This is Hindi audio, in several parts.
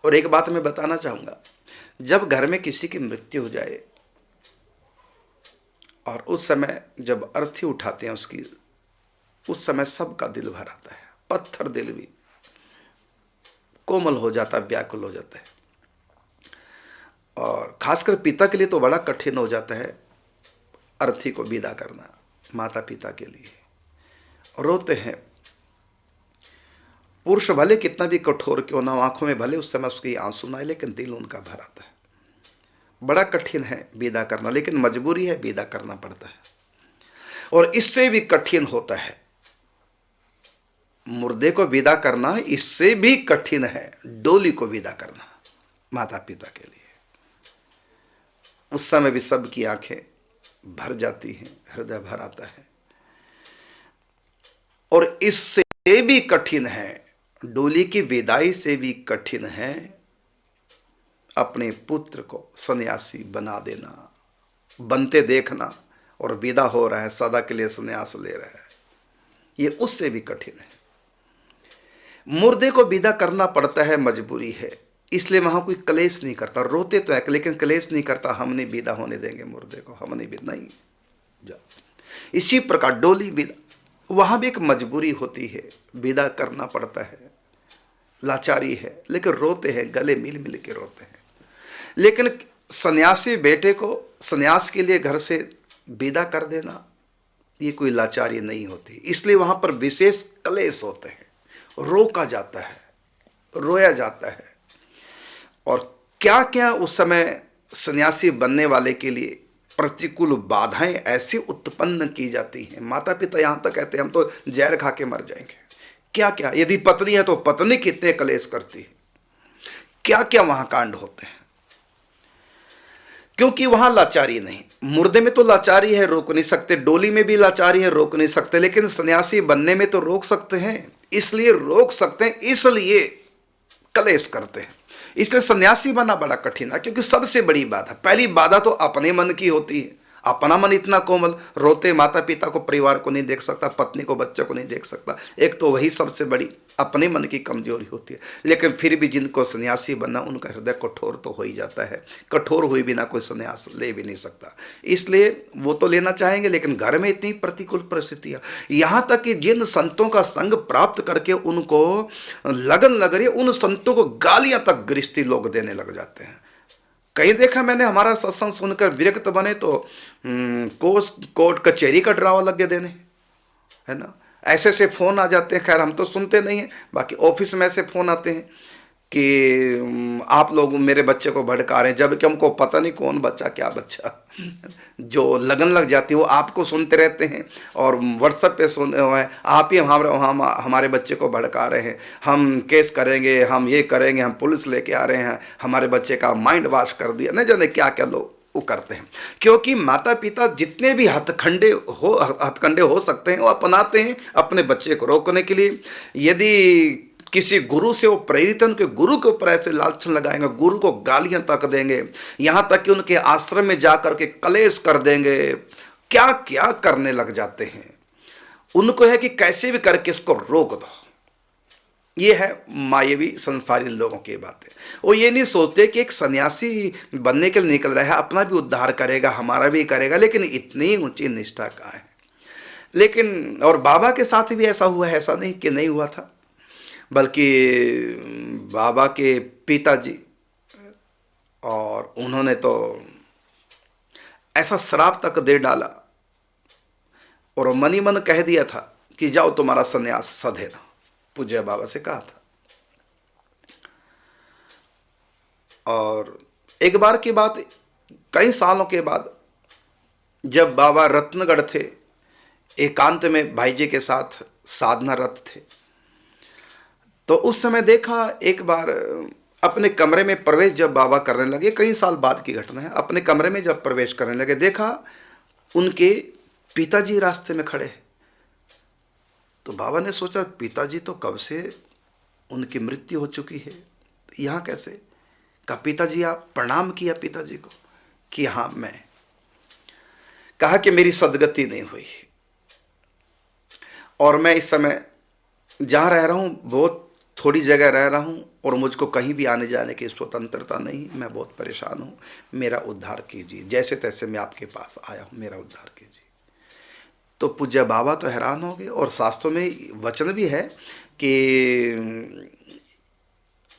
और एक बात मैं बताना चाहूँगा, जब घर में किसी की मृत्यु हो जाए और उस समय जब अर्थी उठाते हैं उसकी, उस समय सबका दिल भर आता है, पत्थर दिल भी कोमल हो जाता है, व्याकुल हो जाता है। और खासकर पिता के लिए तो बड़ा कठिन हो जाता है अर्थी को विदा करना, माता पिता के लिए रोते हैं। पुरुष भले कितना भी कठोर क्यों ना, आंखों में भले उस समय उसकी आंसू ना आए, लेकिन दिल उनका भर आता है। बड़ा कठिन है विदा करना, लेकिन मजबूरी है, विदा करना पड़ता है। और इससे भी कठिन होता है मुर्दे को विदा करना, इससे भी कठिन है डोली को विदा करना माता पिता के लिए। उस समय भी सबकी आंखें भर जाती हैं, हृदय भर आता है। और इससे भी कठिन है, डोली की विदाई से भी कठिन है अपने पुत्र को सन्यासी बना देना, बनते देखना, और विदा हो रहा है, सदा के लिए सन्यास ले रहा है, ये उससे भी कठिन है। मुर्दे को विदा करना पड़ता है, मजबूरी है, इसलिए वहां कोई क्लेश नहीं करता। रोते तो है लेकिन क्लेश नहीं करता, हम नहीं विदा होने देंगे मुर्दे को, हम नहीं विदा, नहीं जा। इसी प्रकार डोली विदा, वहां भी एक मजबूरी होती है, विदा करना पड़ता है, लाचारी है, लेकिन रोते हैं, गले मिल मिल के रोते हैं। लेकिन सन्यासी बेटे को सन्यास के लिए घर से विदा कर देना, ये कोई लाचारी नहीं होती, इसलिए वहां पर विशेष क्लेश होते हैं, रोका जाता है, रोया जाता है। और क्या क्या उस समय सन्यासी बनने वाले के लिए प्रतिकूल बाधाएं ऐसी उत्पन्न की जाती हैं। माता पिता यहां तक कहते हैं हम तो जहर खा के मर जाएंगे। क्या क्या, यदि पत्नी है तो पत्नी कितने क्लेश करती है, क्या क्या वहां कांड होते हैं, क्योंकि वहां लाचारी नहीं। मुर्दे में तो लाचारी है, रोक नहीं सकते, डोली में भी लाचारी है, रोक नहीं सकते, लेकिन सन्यासी बनने में तो रोक सकते हैं। इसलिए रोक सकते हैं, इसलिए क्लेश करते हैं। इसलिए सन्यासी बनना बड़ा कठिन है, क्योंकि सबसे बड़ी बाधा, पहली बाधा तो अपने मन की होती है। अपना मन इतना कोमल, रोते माता पिता को, परिवार को नहीं देख सकता, पत्नी को, बच्चों को नहीं देख सकता, एक तो वही सबसे बड़ी अपने मन की कमजोरी होती है। लेकिन फिर भी जिनको सन्यासी बनना, उनका हृदय कठोर तो हो ही जाता है, कठोर हुए बिना कोई सन्यास ले भी नहीं सकता। इसलिए वो तो लेना चाहेंगे, लेकिन घर में इतनी प्रतिकूल परिस्थितियां, यहां तक कि जिन संतों का संग प्राप्त करके उनको लगन लग रही है, उन संतों को गालियां तक गृहस्थी लोग देने लग जाते हैं। कहीं देखा मैंने, हमारा सत्संग सुनकर विरक्त बने तो कोर्ट कचहरी का ड्रावा लग गया देने, है ना। ऐसे ऐसे फोन आ जाते हैं, खैर हम तो सुनते नहीं हैं, बाकी ऑफिस में ऐसे फोन आते हैं कि आप लोग मेरे बच्चे को भड़का रहे हैं, जबकि हमको पता नहीं कौन बच्चा क्या बच्चा। जो लगन लग जाती है वो आपको सुनते रहते हैं और व्हाट्सएप पे सुन आप ही हमारे बच्चे को भड़का रहे हैं, हम केस करेंगे, हम ये करेंगे, हम पुलिस लेके आ रहे हैं, हमारे बच्चे का माइंड वॉश कर दिया, न जाने क्या क्या लोग वो करते हैं। क्योंकि माता पिता जितने भी हथकंडे हो सकते हैं वो अपनाते हैं अपने बच्चे को रोकने के लिए। यदि किसी गुरु से वो प्रेरित है, उनके गुरु के ऊपर ऐसे लालच लगाएंगे, गुरु को गालियां तक देंगे, यहां तक कि उनके आश्रम में जाकर के कलेश कर देंगे, क्या क्या करने लग जाते हैं। उनको है कि कैसे भी करके इसको रोक दो। ये है मायावी संसारी लोगों की बातें। वो ये नहीं सोचते कि एक सन्यासी बनने के लिए निकल रहा है, अपना भी उद्धार करेगा, हमारा भी करेगा, लेकिन इतनी ऊंची निष्ठा कहाँ है। लेकिन और बाबा के साथ भी ऐसा हुआ है, ऐसा नहीं कि नहीं हुआ था, बल्कि बाबा के पिताजी, और उन्होंने तो ऐसा श्राप तक दे डाला और मन ही मन कह दिया था कि जाओ तुम्हारा सन्यास सधेरा, पूज्य बाबा से कहा था। और एक बार की बात, कई सालों के बाद जब बाबा रत्नगढ़ थे, एकांत में भाई जी के साथ साधनारत थे, तो उस समय देखा, एक बार अपने कमरे में प्रवेश जब बाबा करने लगे, कई साल बाद की घटना है, अपने कमरे में जब प्रवेश करने लगे, देखा उनके पिताजी रास्ते में खड़े हैं। तो बाबा ने सोचा पिताजी तो कब से उनकी मृत्यु हो चुकी है, यहाँ कैसे। कहा पिताजी आप, प्रणाम किया पिताजी को कि हाँ मैं। कहा कि मेरी सदगति नहीं हुई और मैं इस समय जहाँ रह रहा हूँ बहुत थोड़ी जगह रह रहा हूँ और मुझको कहीं भी आने जाने की स्वतंत्रता नहीं, मैं बहुत परेशान हूँ, मेरा उद्धार कीजिए, जैसे तैसे मैं आपके पास आया हूँ, मेरा उद्धार कीजिए। तो पूज्य बाबा तो हैरान हो गए, और शास्त्रों में वचन भी है कि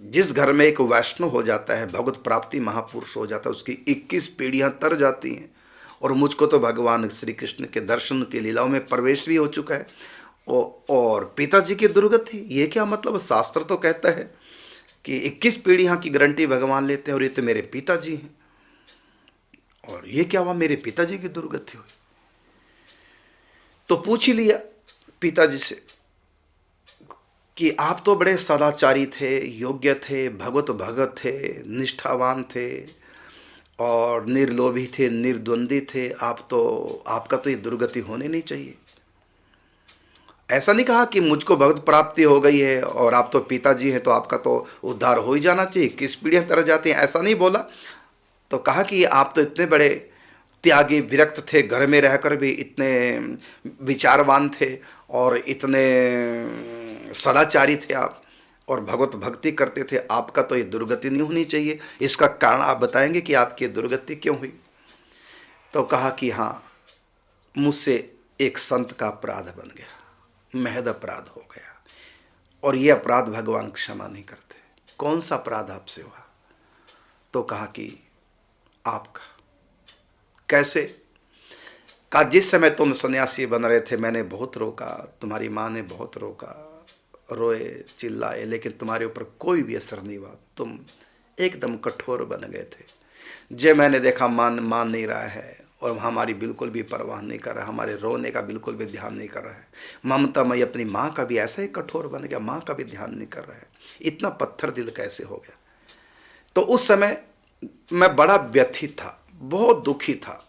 जिस घर में एक वैष्णव हो जाता है, भगवत प्राप्ति महापुरुष हो जाता है, उसकी 21 पीढ़ियां तर जाती हैं। और मुझको तो भगवान श्री कृष्ण के दर्शन की लीलाओं में प्रवेश भी हो चुका है। और पिताजी की दुर्गति, ये क्या मतलब? शास्त्र तो कहता है कि 21 पीढ़ियां की गारंटी भगवान लेते हैं, और ये तो मेरे पिताजी हैं। और ये क्या हुआ, मेरे पिताजी की दुर्गति हुई? तो पूछ ही लिया पिताजी से कि आप तो बड़े सदाचारी थे, योग्य थे, भगवत भगत थे, निष्ठावान थे, और निर्लोभी थे, निर्द्वंदी थे, आपका तो ये दुर्गति होनी नहीं चाहिए। ऐसा नहीं कहा कि मुझको भगवत प्राप्ति हो गई है और आप तो पिताजी हैं तो आपका तो उद्धार हो ही जाना चाहिए, किस पीढ़ियां तरह जाती हैं, ऐसा नहीं बोला। तो कहा कि आप तो इतने बड़े त्यागी विरक्त थे, घर में रहकर भी इतने विचारवान थे और इतने सदाचारी थे आप, और भगवत भक्ति करते थे, आपका तो ये दुर्गति नहीं होनी चाहिए, इसका कारण आप बताएंगे कि आपकी दुर्गति क्यों हुई? तो कहा कि हाँ, मुझसे एक संत का अपराध बन गया, महद अपराध हो गया, और ये अपराध भगवान क्षमा नहीं करते। कौन सा अपराध आपसे हुआ? तो कहा कि आपका। कैसे? कहा जिस समय तुम सन्यासी बन रहे थे मैंने बहुत रोका, तुम्हारी माँ ने बहुत रोका, रोए चिल्लाए, लेकिन तुम्हारे ऊपर कोई भी असर नहीं हुआ, तुम एकदम कठोर बन गए थे। जब मैंने देखा मान नहीं रहा है और हमारी बिल्कुल भी परवाह नहीं कर रहा है, हमारे रोने का बिल्कुल भी ध्यान नहीं कर रहा है, ममता मई अपनी माँ का भी ऐसा ही कठोर बन गया, माँ का भी ध्यान नहीं कर रहा है, इतना पत्थर दिल कैसे हो गया? तो उस समय मैं बड़ा व्यथित था, बहुत दुखी था,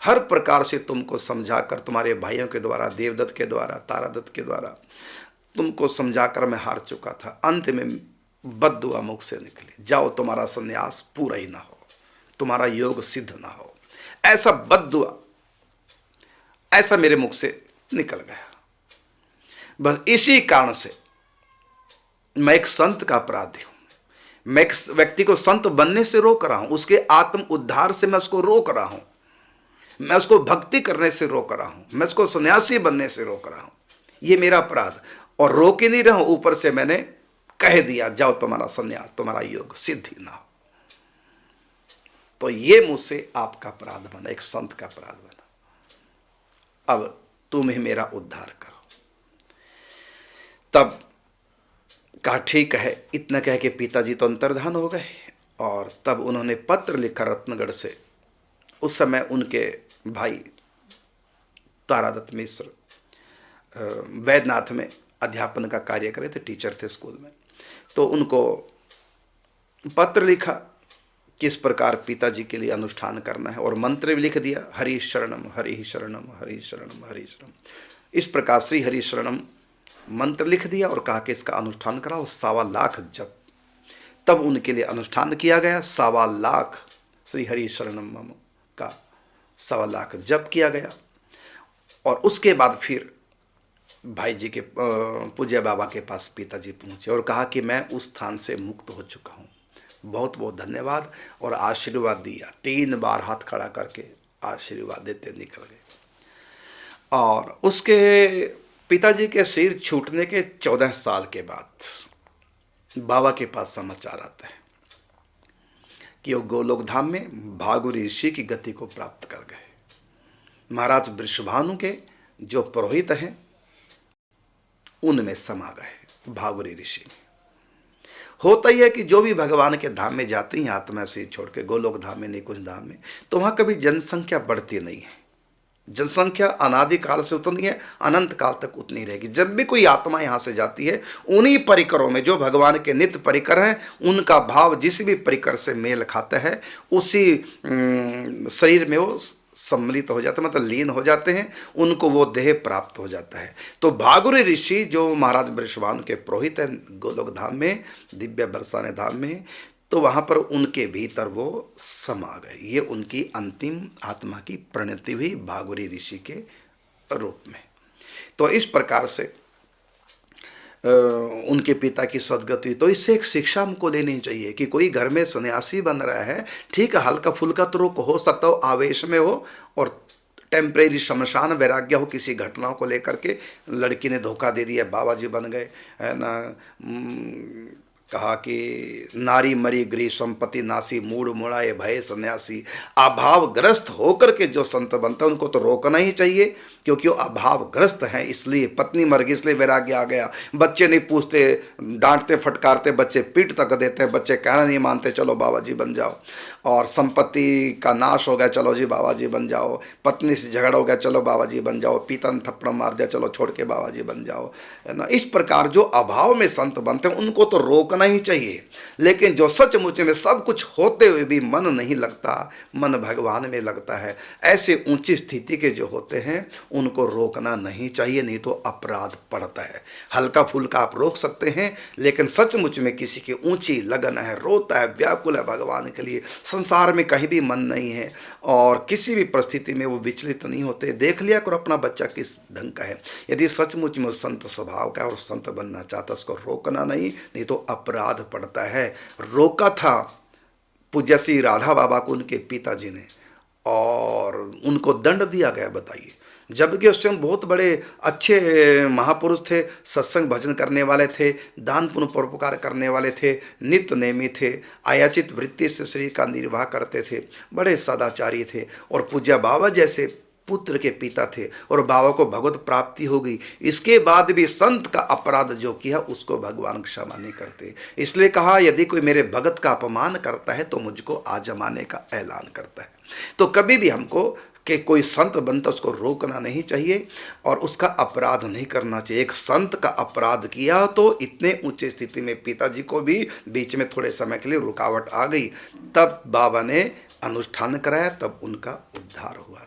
हर प्रकार से तुमको समझाकर, तुम्हारे भाइयों के द्वारा, देवदत्त के द्वारा, तारादत्त के द्वारा तुमको समझाकर मैं हार चुका था। अंत में बद्दुआ मुख से निकली, जाओ तुम्हारा संन्यास पूरा ही ना हो, तुम्हारा योग सिद्ध ना हो, ऐसा बद्दुआ ऐसा मेरे मुख से निकल गया। बस इसी कारण से मैं एक संत का अपराधी हूं, मैं एक व्यक्ति को संत बनने से रोक रहा हूं, उसके आत्म उद्धार से मैं उसको रोक रहा हूं, मैं उसको भक्ति करने से रोक रहा हूं, मैं उसको सन्यासी बनने से रोक रहा हूं। ये मेरा अपराध, और रोक ही नहीं रहा हूं, ऊपर से मैंने कह दिया जाओ तुम्हारा सन्यास, तुम्हारा योग सिद्ध ही ना हो। तो ये मुझसे आपका अपराध बना, एक संत का अपराध बना। अब तुम ही मेरा उद्धार करो। तब कहा ठीक है। इतना कह के पिताजी तो अंतर्धान हो गए, और तब उन्होंने पत्र लिखा रत्नगढ़ से। उस समय उनके भाई तारादत्त मिश्र वैद्यनाथ में अध्यापन का कार्य करे थे, टीचर थे स्कूल में। तो उनको पत्र लिखा किस प्रकार पिताजी के लिए अनुष्ठान करना है, और मंत्र भी लिख दिया, हरि शरणम हरि शरणम हरि शरणम हरि शरणम। इस प्रकार श्री हरि शरणम मंत्र लिख दिया और कहा कि इसका अनुष्ठान कराओ, 1.25 लाख जप। तब उनके लिए अनुष्ठान किया गया, 1.25 लाख श्री हरि शरणम मम का 1.25 लाख जप किया गया। और उसके बाद फिर भाई जी के पूज्य बाबा के पास पिताजी पहुंचे और कहा कि मैं उस स्थान से मुक्त हो चुका हूँ, बहुत बहुत धन्यवाद, और आशीर्वाद दिया। 3 बार हाथ खड़ा करके आशीर्वाद देते निकल गए। और उसके पिताजी के सिर छूटने के 14 साल के बाद बाबा के पास समाचार आता है कि वो गोलोक धाम में भागुरी ऋषि की गति को प्राप्त कर गए। महाराज वृषभानु के जो पुरोहित हैं उनमें समा गए भागुरी ऋषि। होता ही है कि जो भी भगवान के धाम में जाते हैं आत्मा से छोड़ के, गोलोक धाम में, निकुंज धाम में, तो वहाँ कभी जनसंख्या बढ़ती नहीं है। जनसंख्या अनादिकाल से उतनी है, अनंत काल तक उतनी रहेगी। जब भी कोई आत्मा यहाँ से जाती है, उन्हीं परिकरों में जो भगवान के नित्य परिकर हैं, उनका भाव जिस भी परिकर से मेल खाता है, उसी शरीर में वो सम्मिलित हो जाते हैं, मतलब लीन हो जाते हैं, उनको वो देह प्राप्त हो जाता है। तो भागुरी ऋषि जो महाराज वृषभानु के पुरोहित हैं गोलोक धाम में, दिव्य बरसाने धाम में, तो वहाँ पर उनके भीतर वो समा गए। ये उनकी अंतिम आत्मा की परिणति हुई भागुरी ऋषि के रूप में। तो इस प्रकार से उनके पिता की सदगति। तो इससे एक शिक्षा हमको लेनी चाहिए कि कोई घर में सन्यासी बन रहा है, ठीक है, हल्का फुल्का तो रोग हो सकता हो, आवेश में हो और टेम्परेरी शमशान वैराग्य हो किसी घटनाओं को लेकर के, लड़की ने धोखा दे दिया, बाबा जी बन गए, है ना। कहा कि नारी मरी गृह संपत्ति नासी, मूड मुड़ाए भय सन्यासी। अभावग्रस्त होकर के जो संत बनता है उनको तो रोकना ही चाहिए, क्योंकि वो अभावग्रस्त हैं, इसलिए पत्नी मर गई इसलिए वैराग्य आ गया। बच्चे नहीं पूछते, डांटते फटकारते, बच्चे पीट तक देते हैं, बच्चे कहना नहीं मानते, चलो बाबा जी बन जाओ। और संपत्ति का नाश हो गया, चलो जी बाबा जी बन जाओ। पत्नी से झगड़ा हो गया, चलो बाबा जी बन जाओ। पिता ने थप्पड़ मार दिया, चलो छोड़ के बाबा जी बन जाओ, है ना। इस प्रकार जो अभाव में संत बनते हैं उनको तो रोकना ही चाहिए, लेकिन जो सचमुच में सब कुछ होते हुए भी मन नहीं लगता, मन भगवान में लगता है, ऐसे ऊंची स्थिति के जो होते हैं उनको रोकना नहीं चाहिए, नहीं तो अपराध पड़ता है। हल्का फुल्का आप रोक सकते हैं, लेकिन सचमुच में किसी की ऊंची लगन है, रोता है, व्याकुल है भगवान के लिए, संसार में कहीं भी मन नहीं है और किसी भी परिस्थिति में वो विचलित नहीं होते, देख लिया करो अपना बच्चा किस ढंग का है। यदि सचमुच में संत स्वभाव का है और संत बनना चाहता, उसको रोकना नहीं तो अपराध पड़ता है। रोका था पूज्य श्री राधा बाबा को उनके पिताजी ने और उनको दंड दिया गया, बताइए। जबकि उस समय बहुत बड़े अच्छे महापुरुष थे, सत्संग भजन करने वाले थे, दान पुण्य परोपकार करने वाले थे, नित्य नेमी थे, आयाचित वृत्ति से शरीर का निर्वाह करते थे, बड़े सदाचारी थे और पूज्य बाबा जैसे पुत्र के पिता थे और बाबा को भगवत प्राप्ति हो गई। इसके बाद भी संत का अपराध जो किया उसको भगवान क्षमा नहीं करते। इसलिए कहा यदि कोई मेरे भगत का अपमान करता है तो मुझको आजमाने का ऐलान करता है। तो कभी भी हमको कि कोई संत बनता उसको रोकना नहीं चाहिए और उसका अपराध नहीं करना चाहिए। एक संत का अपराध किया तो इतने ऊंचे स्थिति में पिताजी को भी बीच में थोड़े समय के लिए रुकावट आ गई, तब बाबा ने अनुष्ठान कराया, तब उनका उद्धार हुआ।